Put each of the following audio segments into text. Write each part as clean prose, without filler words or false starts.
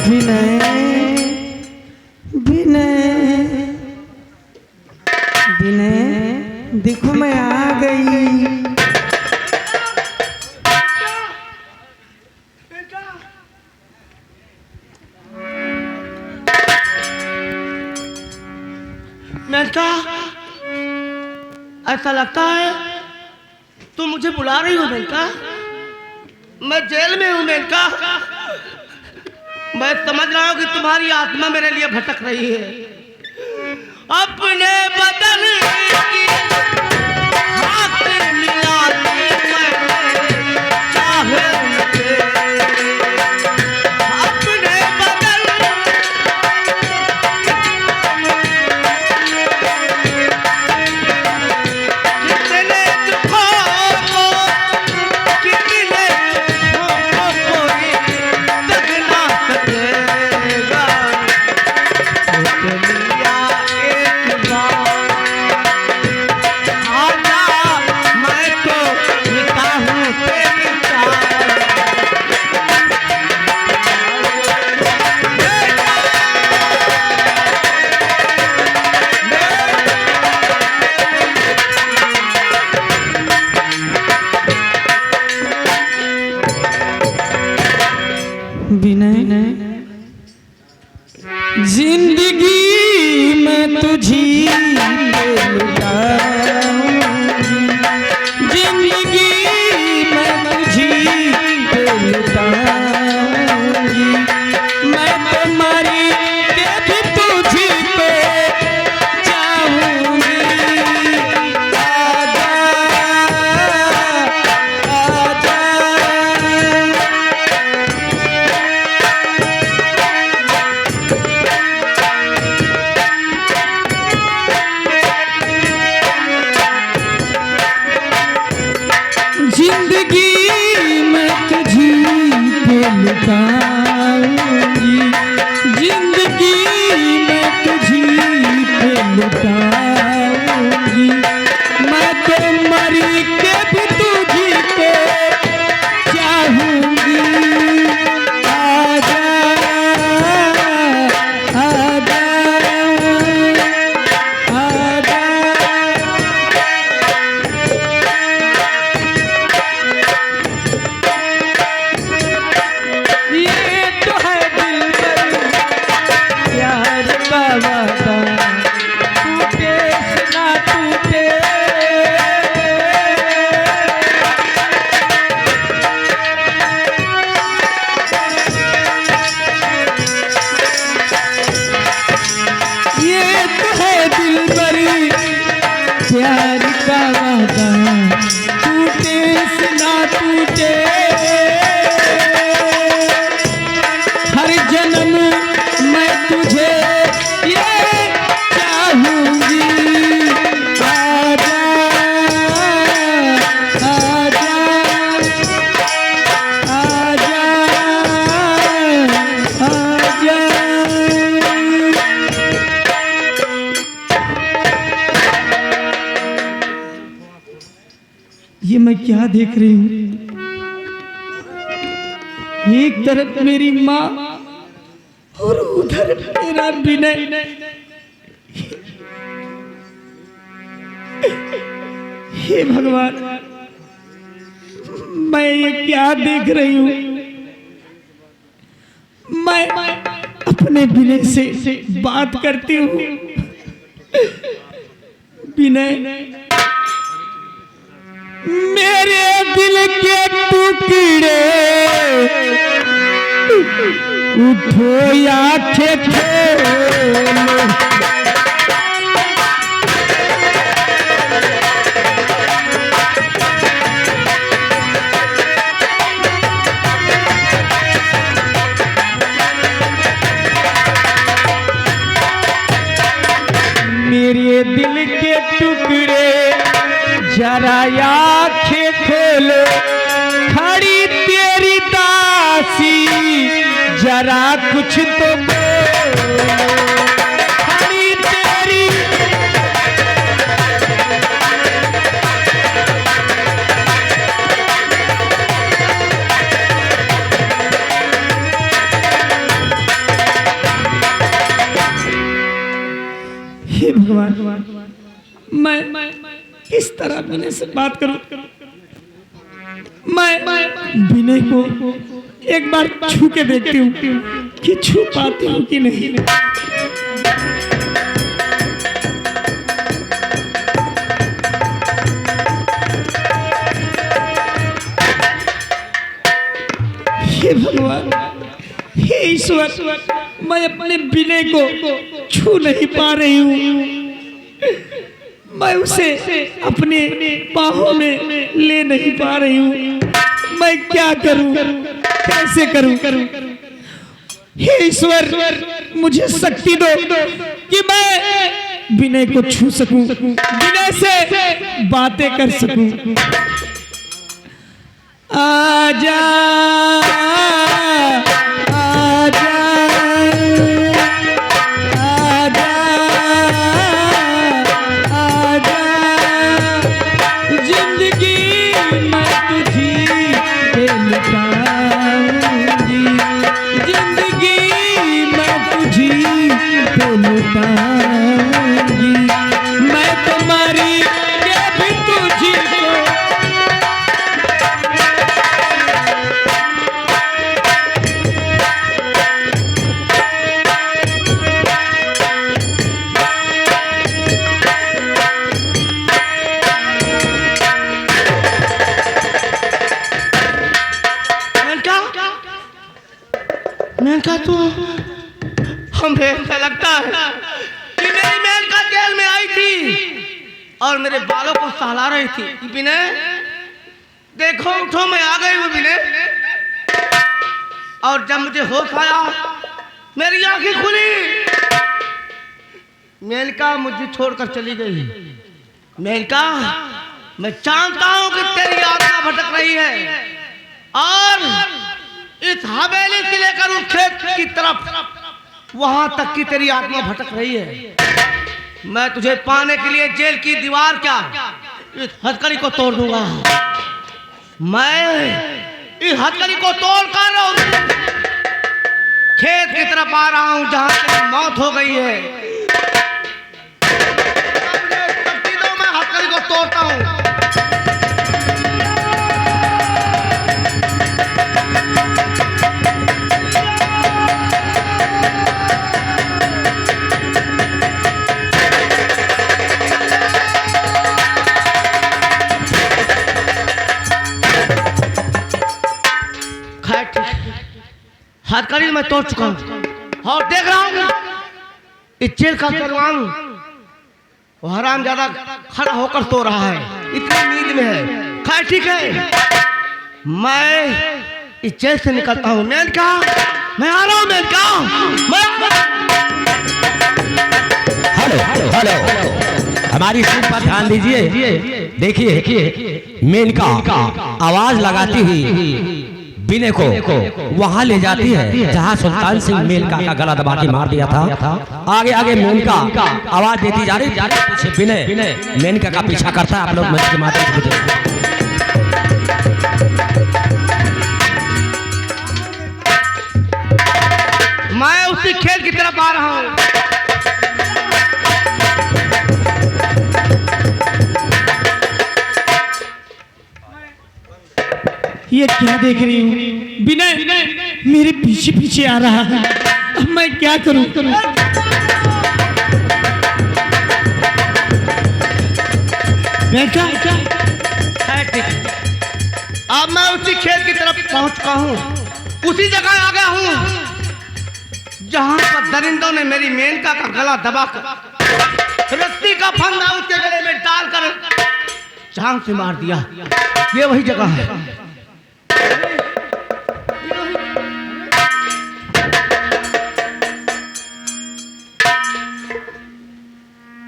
विनय विनय विनय देखो मैं आ गई। मेनका, ऐसा लगता है तुम मुझे बुला रही हो मेनका। मैं जेल में हूँ मेनका। मैं समझ रहा हूँ कि तुम्हारी आत्मा मेरे लिए भटक रही है। अपने बदन की हाथ मिलाती मैं चाहे मुझे। अपने बदन कितने दुखों को कितने दुखों को कोई तक ना सकेगा। चलिया एक बार आजा, मैं तो मिटा हूँ तेरी चाल। विनय जिंदगी में तुझी पे लुटाऊंगी, जिंदगी में तुझी पे लुटाऊंगी। मैं तो मरी के भी तुझी पे चाहूंगी। आजा आजा जिंदगी में तुझी पे लुटाऊंगी, जिंदगी में तुझी पे लुटाऊंगी। मैं तो मरी के भी तुझी पे चाहूंगी। आजा आजा आजा ये तो है दिलबर प्यार का वादा, टूटे से ना टूटे। ये तो है दिलबर प्यार का वादा, टूटे से ना टूटे। हर जन्म मैं तुझे ये चाहूंगी। आजा आजा आजा आजा। ये मैं क्या देख रही हूँ? एक तरफ मेरी माँ और उधर मेरा विनय। हे भगवान, मैं ये क्या देख रही हूँ? मैं अपने विनय से बात करती हूँ। विनय, मेरे दिल के टुकड़े उठो आंखें खोलो। मेरे दिल के टुकड़े जरा आंखें खोलो। खड़ी तेरी दासी जरा कुछ तो बोलो। खड़ी तेरी भगवान, मैं किस तरह विनय से बात करूं? मैं विनय को एक बार छू के देखती हूँ कि छू पाती हूँ कि नहीं। हे भगवान, हे ईश्वर, मैं अपने विनय को छू नहीं पा रही हूँ। मैं उसे अपने बाहों में ले नहीं पा रही हूँ। मैं क्या करूँ, कैसे करूँ? हे ईश्वर, मुझे शक्ति दो कि मैं विनय को छू सकूं, विनय से बातें कर सकूं। आजा आजा आजा आजा, जिंदगी मैं तुझी पे लुटाऊंगी, जिंदगी मैं तुझी पे लुटाऊंगी। मैं तुम्हारी के भी तुझी को मेनका, तो हमें ऐसा लगता है कि मेरी मेनका जेल में आई थी और मेरे बालों को सहला रही थी। विनय देखो, उठो, मैं आ गई हूँ विनय। और जब मुझे होश आया, मेरी आंखें खुली, मेनका मुझे छोड़कर चली गई। मेनका, मैं जानता हूँ कि तेरी आत्मा भटक रही है और इस हवेली से लेकर उस खेत की तरफ, वहां तक की तेरी आत्मा भटक रही है। मैं तुझे पाने के लिए जेल की दीवार क्या, इस हथकड़ी को तोड़ दूंगा। मैं इस हथकड़ी को तोड़कर खेत की तरफ आ रहा हूं जहां तेरी मौत हो गई है। शक्ति दो, मैं हथकड़ी को तोड़ता हूं। हथकड़ी मैं तोड़ चुका हूं और देख रहा हूं इस जेल का दरवान वो हराम ज्यादा खड़ा होकर सो रहा है, इतनी नींद में है। खैर ठीक है, मैं इस जेल से निकलता हूं। मेनका, मैं आ रहा हूं। मेनका, हेलो हेलो हेलो, हमारी सुन पर ध्यान दीजिए। देखिए, मेनका आवाज लगाती हुई विनय को वहां ले जाती है जहां सुल्तान सिंह मेनका का गला दबा के मार दिया था। आगे आगे मेनका आवाज देती जा रही, पीछे विनय मेनका का पीछा करता है। आप लोग मंच के माध्यम से देखिए। मैं उसी खेत की तरफ आ रहा हूं। ये क्या देख रही हूँ? विनय मेरे पीछे पीछे आ रहा है, अब मैं क्या करूँ? बेटा, अब मैं उसी खेत की तरफ पहुंच चुका हूँ। उसी जगह आ गया हूँ जहां पर दरिंदों ने मेरी मेनका का गला दबाकर रस्सी का फंदा उसके गले में डालकर जान से मार दिया। ये वही जगह है।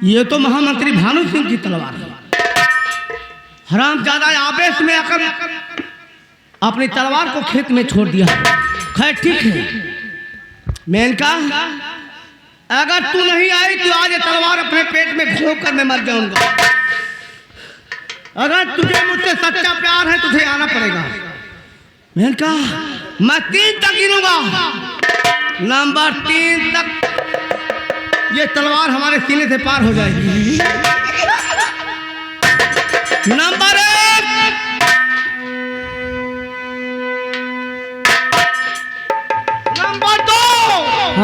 ये तो महामंत्री भानु सिंह की तलवार है। हरामजादा आवेश में आकर अपनी तलवार को खेत में छोड़ दिया। खैर ठीक है मेनका, अगर तू नहीं आई तो आज ये तलवार अपने पेट में घोंप कर मैं मर जाऊंगा। अगर तुझे मुझसे सच्चा प्यार है तुझे आना पड़ेगा। मेनका, मैं 3 तक गिनूंगा, नंबर 3 तक ये तलवार हमारे सीने से पार हो जाएगी। नंबर 1, नंबर 2,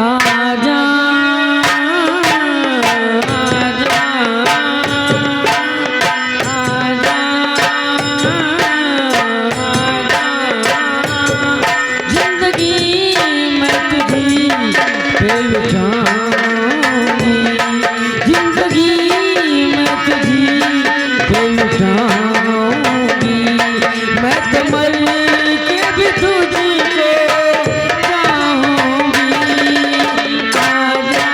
आजा आजा आजा जिंदगी मैं तुझी पे लुटाऊंगी, जिंदगी मैं तुझी पे लुटाऊंगी, मैं तो मर के भी तुझी को चाहूंगी। आजा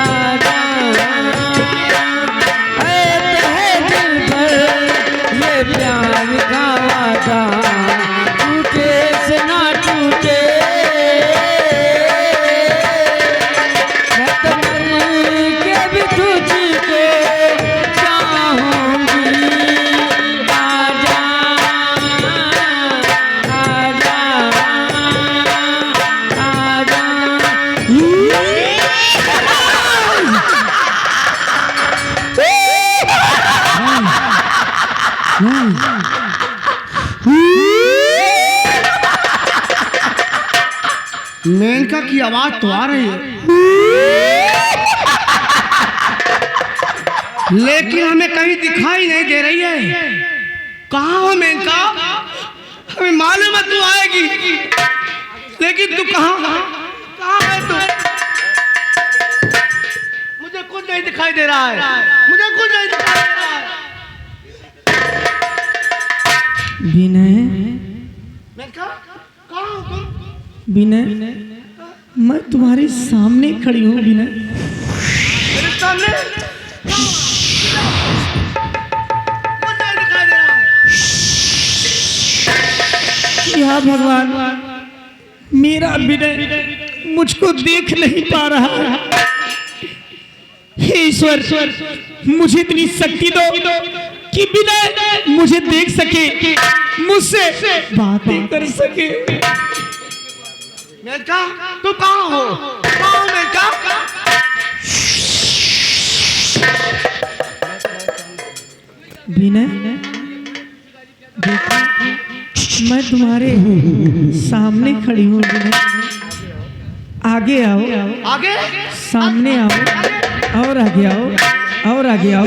आजा है दिल भर ये प्यार का वादा, टूटे से ना टूटे, मैं तो मर के भी तुझी को चाहूंगी। आजा आजा आजा मेनका की आवाज तो आ रही है, लेकिन हमें कहीं दिखाई नहीं दे रही है। कहाँ हो मेनका? हमें मालूम है तू आएगी, लेकिन तू कहाँ कहाँ है तू? मुझे कुछ नहीं दिखाई दे रहा है, मुझे कुछ नहीं दिखाई दे रहा है। विनय मेनका कहाँ हो तुम? विनय, मैं तुम्हारे सामने खड़ी हूँ विनय। मेरे सामने कुछ नहीं दिखाई दे रहा है। या भगवान, मेरा विनय मुझको देख नहीं पा रहा है। हे ईश्वर, मुझे इतनी शक्ति दो कि विनय मुझे देख सके, मुझसे बातें कर सके। मेनका तू कहाँ हो? कहाँ हो मेनका? विनय देखो, मैं तुम्हारे सामने खड़ी हूँ विनय। आगे आओ, आगे सामने आओ, और आगे आओ, और आगे आओ।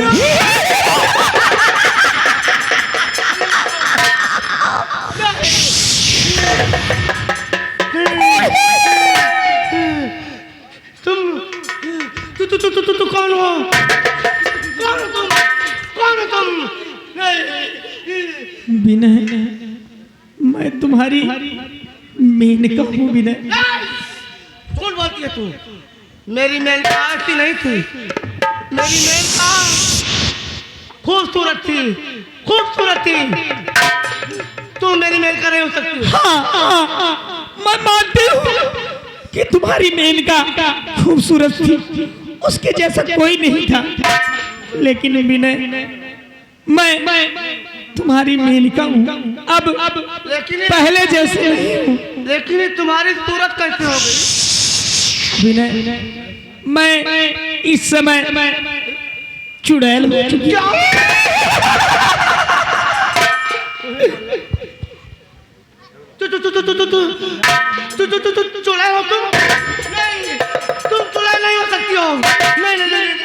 तू कौन हो? कौन हो तुम? कौन हो तुम? विनय, मैं तुम्हारी मेनका हूँ विनय। कौन बोलती है तू? मेरी मेनका ऐसी नहीं थी। मेरी मेनका खूबसूरत थी, खूबसूरत थी। तू मेरी मेनका नहीं हो सकती। हाँ, मैं मानती हूँ कि तुम्हारी मेनका खूबसूरत थी, उसके जैसा कोई नहीं था। लेकिन विनय, मैं तुम्हारी मेनका हूँ, अब लेकिन पहले जैसे नहीं हूँ। लेकिन तुम्हारी सूरत कैसे हो गई? विनय, मैं इस समय चुड़ैल हो चुकी हूँ। तू चुड़ैल हो तुम? नहीं, तुम चुड़ैल नहीं हो सकती हो। नहीं नहीं नहीं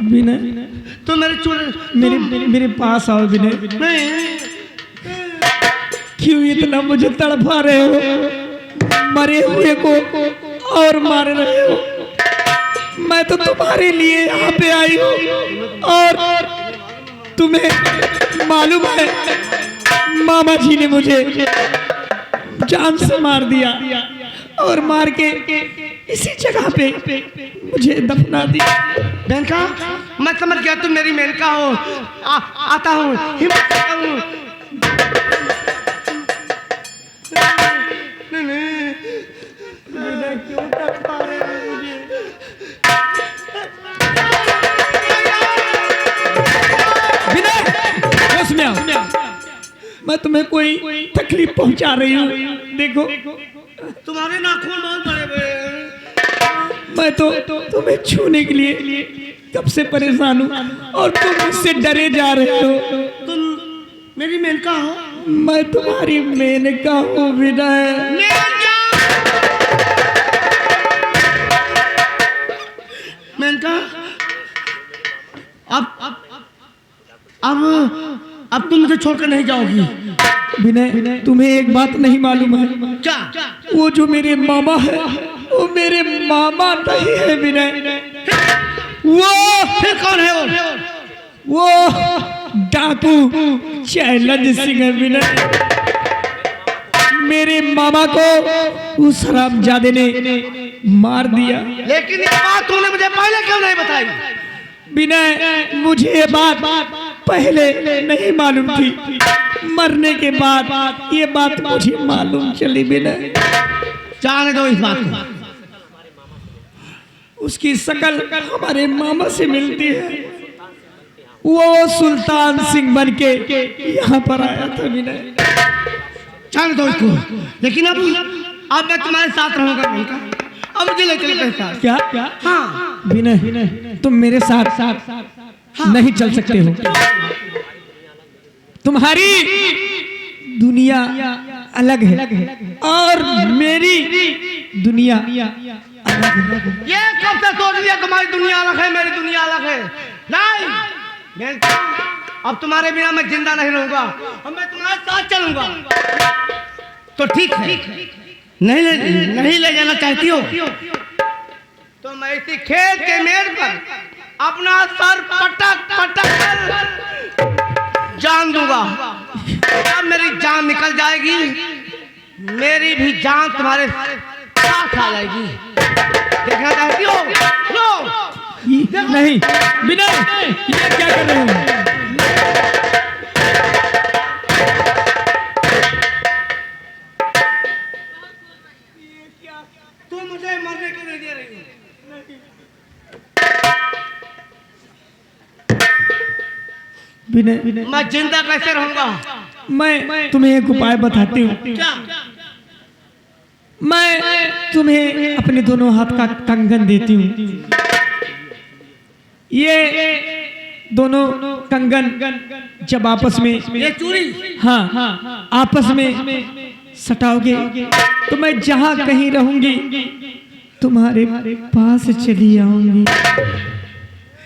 विनय, तो मेरे चुड़ैल मेरे पास आओ विनय। नहीं। क्यों इतना मुझे तड़पा रहे हो? मरे हुए को और मार रहे हो। मैं तो तुम्हारे लिए यहाँ पे आई हूँ, और तुम्हें मालूम है मामा जी ने मुझे जान से मार दिया, और मार के इसी जगह पे मुझे दफना दिया। मेनका, मैं समझ गया तुम मेरी मेनका हो। आता हूँ, हिम्मत करता हूँ। क्यों तड़पा रहे हो मुझे? विनय, होश में आओ। मैं तुम्हें कोई तकलीफ पहुंचा रही हूँ। देखो, तुम्हारे नाखून बहुत बड़े बड़े हैं। मैं तो तुम्हें छूने के लिए कब से परेशान हूँ और तुम मुझसे डरे जा रहे हो। तुम मेरी मेनका हो। मैं तुम्हारी मेनका हूँ विनय। मेनका अब तुम मुझे छोड़कर नहीं जाओगी। विनय तुम्हें एक बात नहीं मालूम है क्या? वो जो मेरे मामा है वो मेरे मामा नहीं है विनय। वो फिर कौन है वो डाकू चैलेंज सिंह है विनय। मेरे मामा को उस हरामजादे ने मार दिया। लेकिन ये बात तूने मुझे पहले क्यों नहीं बताई? विनय मुझे ये बात पहले नहीं मालूम थी, मरने के बाद ये बात मुझे मालूम चली विनय। जाने दो इस बात को। उसकी शक्ल हमारे मामा से मिलती है। वो सुल्तान सिंह बन के यहाँ पर आया था विनय। जाने दो इसको। लेकिन अब मैं तुम्हारे साथ रहूंगा मेनका। अब मुझे ले चलो साथ। क्या? हाँ विनय तुम मेरे साथ नहीं चल सकते हो। तुम्हारी दुनिया अलग है और मेरी दुनिया अलग है। ये कब से सोच लिया तुम्हारी दुनिया अलग है मेरी दुनिया अलग है? नहीं मेनका, अब तुम्हारे बिना मैं जिंदा नहीं रहूंगा और मैं तुम्हारे साथ चलूंगा। तो ठीक है, नहीं ले जाना चाहती हो तो मैं इसी खेत के मेड़ पर अपना सर पटक कर जान दूंगा। जब मेरी जान निकल जाएगी मेरी भी जान तुम्हारे साथ आ जाएगी। देखना चाहती हो? लो नहीं विनय ये क्या कर रहे हो? तुम मुझे मरने क्यों नहीं दे रही हो? विनय मैं जिंदा कैसे रहूंगा? मैं तुम्हें एक उपाय बताती हूँ। क्या? मैं तुम्हें अपने दोनों हाथ का कंगन देती हूँ। ये दोनों कंगन जब आपस में ये चूड़ी? हाँ आपस में सटाओगे तो मैं जहाँ कहीं रहूंगी तुम्हारे पास चली आऊंगी।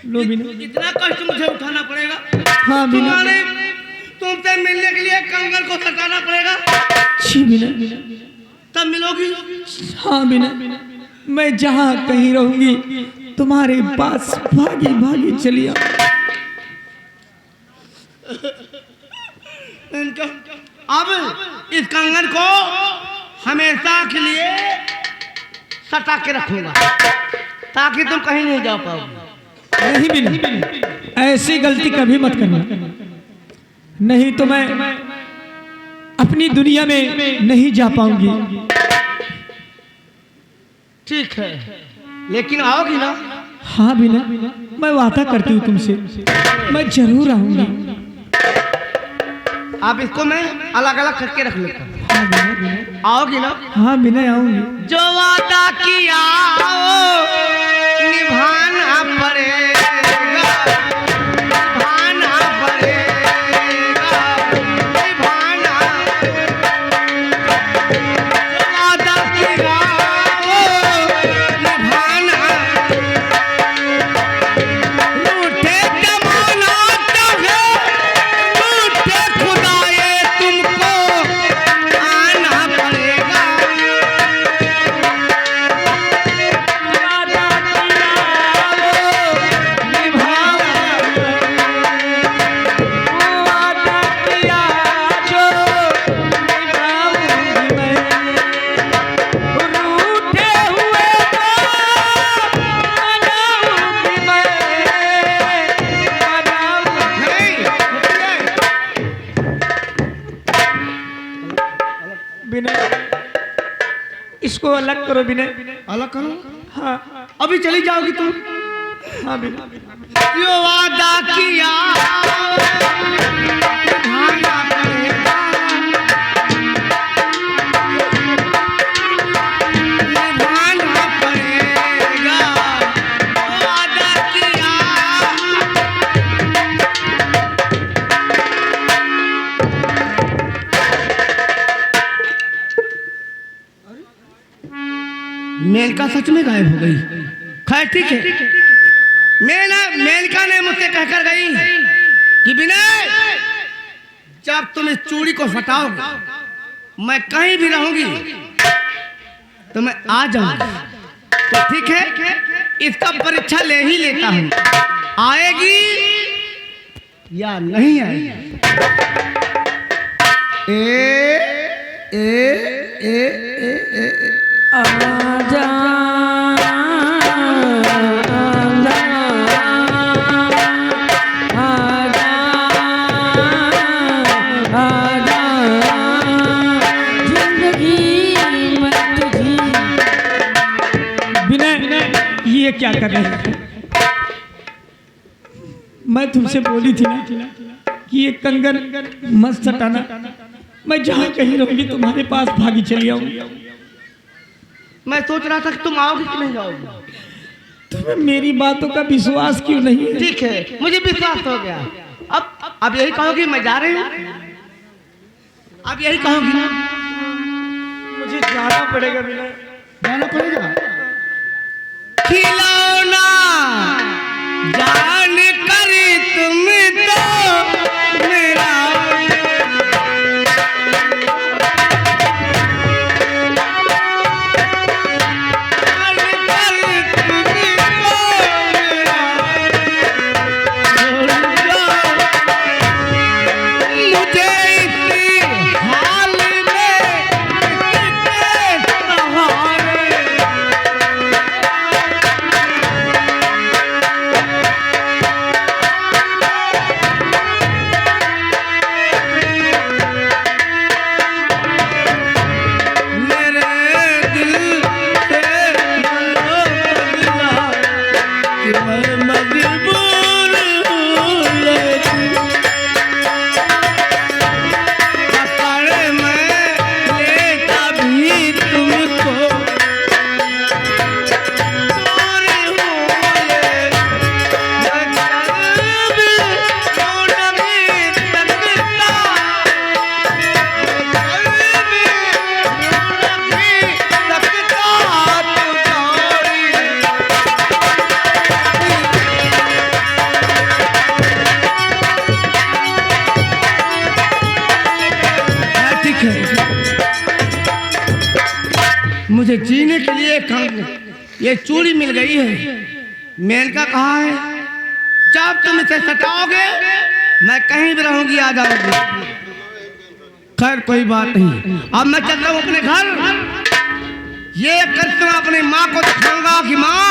लो विनय। इतना कष्ट मुझे उठाना पड़ेगा? हाँ तुम्हारे विनय। तुमसे मिलने के लिए कंगन को सटाना पड़ेगा? जी विनय। तब मिलोगी? हाँ विनय मैं जहाँ कहीं रहूंगी तुम्हारे पास भागी भागी चली आऊंगी। अब इस कंगन को हमेशा के लिए सटा के रखूंगा ताकि तुम कहीं नहीं जा पाओगे। नहीं विनय ऐसी गलती कभी मत करना, नहीं तो मैं अपनी दुनिया में नहीं जा पाऊंगी। ठीक है लेकिन आओगी ना? हाँ विनय मैं वादा करती हूँ तुमसे मैं जरूर आऊंगी। अब इसको मैं अलग अलग करके रख लेता हूँ। हाँ विनय। आओगी ना? हाँ विनय आऊंगी। जो वादा किया निभाना पड़ेगा, निभाना पड़ेगा, निभाना। जो वादा किया निभाना। रूठे जमाना चाहे रूठे खुदाए तुमको आना पड़ेगा। विनय इसको अलग करो विनय। अलग करो? हाँ अभी चली जाओगी तुम? हाँ विनय। जो वादा किया निभाना पड़ेगा। मेनका सच में गायब हो गई। खैर ठीक है, मेनका ने मुझसे कहकर गई कि विनय, जब तुम इस चूड़ी को हटाओगे मैं कहीं भी रहूंगी तो मैं आ जाऊंगा। तो ठीक है, इसका परीक्षा ले ही लेता हूं, आएगी या नहीं आएगी। आजा ये क्या कर रहे हैं? मैं तुमसे बोली थी ना कि ये कंगन मत सटाना, मैं जहाँ कहीं रहूंगी तुम्हारे पास भागी चली आऊंगी। मैं सोच रहा था कि तुम आओगे कि नहीं आओगे। तुम्हें मेरी बातों का विश्वास क्यों नहीं है? ठीक है, मुझे विश्वास हो गया। अब यही कहोगी मैं जा रही हूँ? अब यही कहोगी ना? मुझे जाना पड़ेगा विनय, जाना पड़ेगा। खिलौना जान कर तुम तो मेरा मुझे जीने के लिए ये चूड़ी मिल गई है। मेनका कहाँ है? जब तुम इसे सटाओगे मैं कहीं भी रहूंगी, आ जाऊंगी। खैर कोई बात नहीं, अब मैं चलता हूँ अपने घर। ये करके मैं अपनी माँ को दिखाऊंगा कि माँ,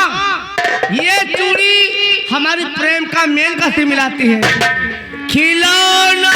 ये चूड़ी हमारी प्रेम का मेनका से मिलाती है। खिलौना